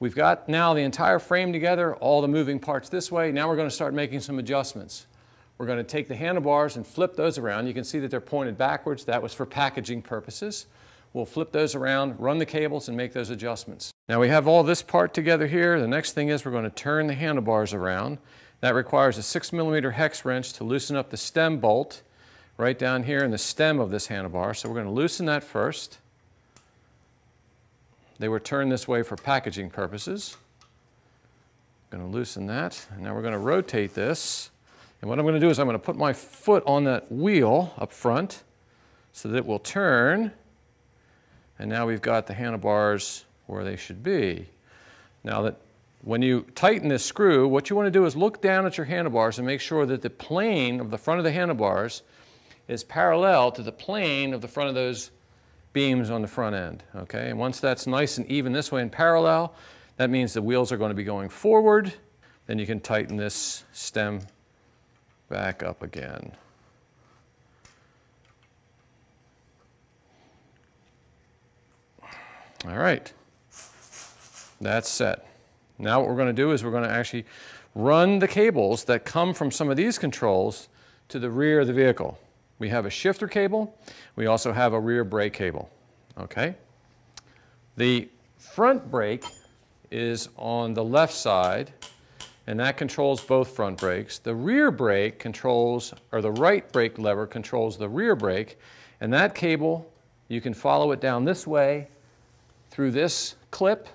We've got now the entire frame together, all the moving parts this way. Now we're going to start making some adjustments. We're going to take the handlebars and flip those around. You can see that they're pointed backwards. That was for packaging purposes. We'll flip those around, run the cables, and make those adjustments. Now we have all this part together here. The next thing is we're going to turn the handlebars around. That requires a 6mm hex wrench to loosen up the stem bolt right down here in the stem of this handlebar. So we're going to loosen that first. They were turned this way for packaging purposes. I'm going to loosen that. And now we're going to rotate this. And what I'm going to do is I'm going to put my foot on that wheel up front so that it will turn. And now we've got the handlebars where they should be. Now that when you tighten this screw, what you want to do is look down at your handlebars and make sure that the plane of the front of the handlebars is parallel to the plane of the front of those beams on the front end. Okay? And once that's nice and even this way and parallel, that means the wheels are going to be going forward. Then you can tighten this stem back up again. All right, that's set. Now what we're going to do is we're going to actually run the cables that come from some of these controls to the rear of the vehicle. We have a shifter cable. We also have a rear brake cable. Okay? The front brake is on the left side, and that controls both front brakes. The rear brake controls, or the right brake lever controls the rear brake, and that cable, you can follow it down this way through this clip,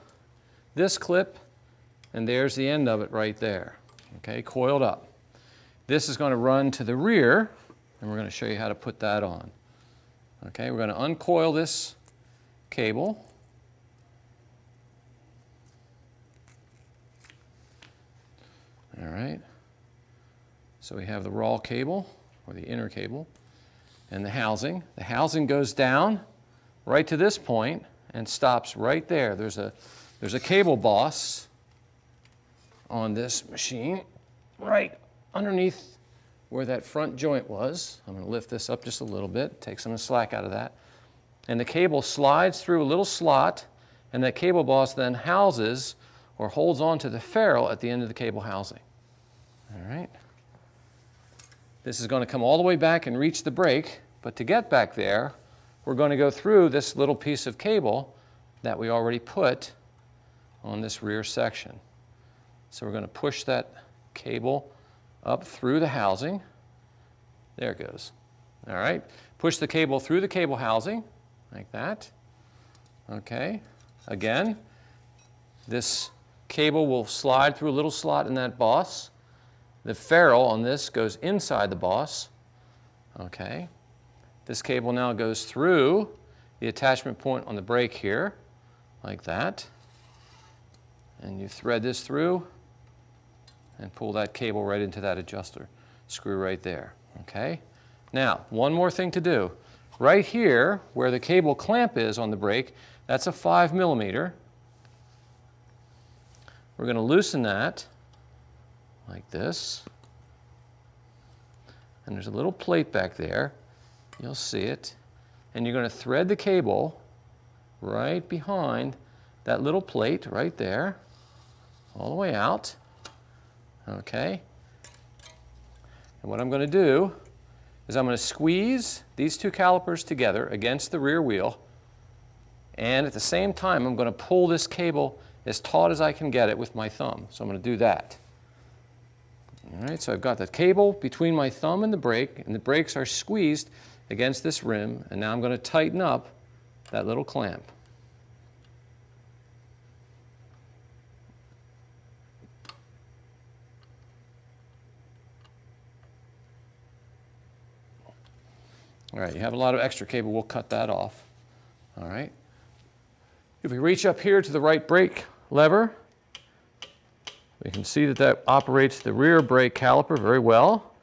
and there's the end of it right there, okay, coiled up. This is going to run to the rear, and we're going to show you how to put that on. Okay, we're going to uncoil this cable. All right, so we have the raw cable, or the inner cable, and the housing. The housing goes down right to this point and stops right there. There's a cable boss on this machine right underneath where that front joint was. I'm going to lift this up just a little bit, take some of the slack out of that. And the cable slides through a little slot, and that cable boss then houses or holds on to the ferrule at the end of the cable housing. All right. This is going to come all the way back and reach the brake, but to get back there, we're going to go through this little piece of cable that we already put on this rear section. So we're going to push that cable up through the housing. There it goes. All right. Push the cable through the cable housing, like that. Okay. Again, this cable will slide through a little slot in that boss. The ferrule on this goes inside the boss. Okay. This cable now goes through the attachment point on the brake here, like that. And you thread this through and pull that cable right into that adjuster screw right there. Okay. Now, one more thing to do. Right here, where the cable clamp is on the brake, that's a 5mm. We're going to loosen that like this. And there's a little plate back there. You'll see it. And you're going to thread the cable right behind that little plate right there, all the way out. Okay. And what I'm going to do is I'm going to squeeze these two calipers together against the rear wheel, and at the same time I'm going to pull this cable as taut as I can get it with my thumb. So I'm going to do that. All right, so I've got the cable between my thumb and the brakes are squeezed against this rim, and now I'm going to tighten up that little clamp. All right, you have a lot of extra cable, we'll cut that off. All right. If we reach up here to the right brake lever, we can see that that operates the rear brake caliper very well.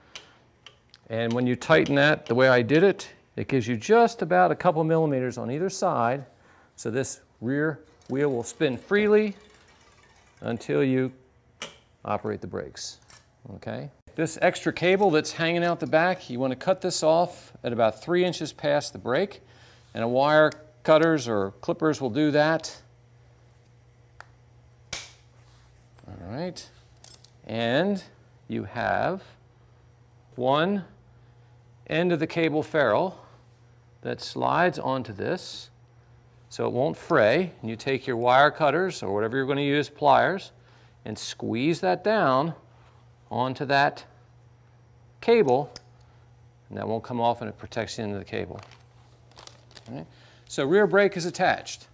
And when you tighten that the way I did it, it gives you just about a couple millimeters on either side. So this rear wheel will spin freely until you operate the brakes. Okay? This extra cable that's hanging out the back, you want to cut this off at about 3 inches past the brake, and a wire cutters or clippers will do that. right. And you have one end of the cable ferrule that slides onto this so it won't fray. And you take your wire cutters or whatever you're going to use, pliers, and squeeze that down onto that cable, and that won't come off and it protects the end of the cable. All right. So rear brake is attached.